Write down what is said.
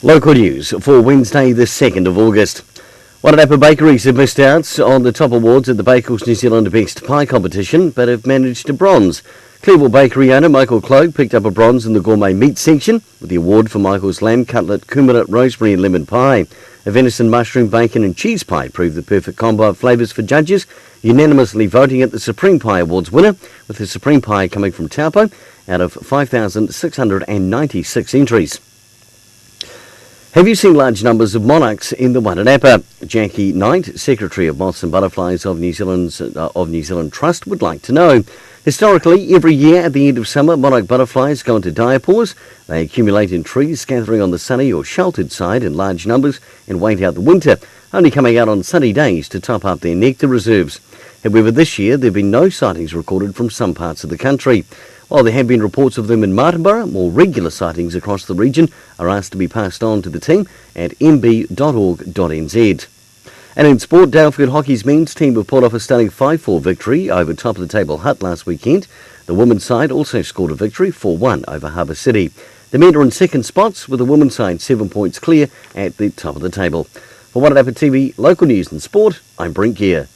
Local news for Wednesday the 2nd of August. Wairarapa bakeries have missed out on the top awards at the Bakers New Zealand Best Pie competition, but have managed a bronze. Cleveland bakery owner Michael Clogue picked up a bronze in the gourmet meat section with the award for Michael's lamb cutlet, kumara, rosemary and lemon pie. A venison, mushroom, bacon and cheese pie proved the perfect combo of flavours for judges, unanimously voting at the Supreme Pie Awards winner, with the Supreme Pie coming from Taupo out of 5,696 entries. Have you seen large numbers of monarchs in the Wairarapa? Jackie Knight, Secretary of Moths and Butterflies of New Zealand Trust, would like to know. Historically, every year at the end of summer, monarch butterflies go into diapause. They accumulate in trees, scattering on the sunny or sheltered side in large numbers and wait out the winter, only coming out on sunny days to top up their nectar reserves. However, this year there have been no sightings recorded from some parts of the country. While there have been reports of them in Martinborough, more regular sightings across the region are asked to be passed on to the team at mb.org.nz. And in sport, Dalefield Hockey's men's team have pulled off a stunning 5-4 victory over top-of-the-table Hutt last weekend. The women's side also scored a victory 4-1 over Harbour City. The men are in second spots, with the women's side 7 points clear at the top of the table. For Wairarapa TV, local news and sport, I'm Brent Gare.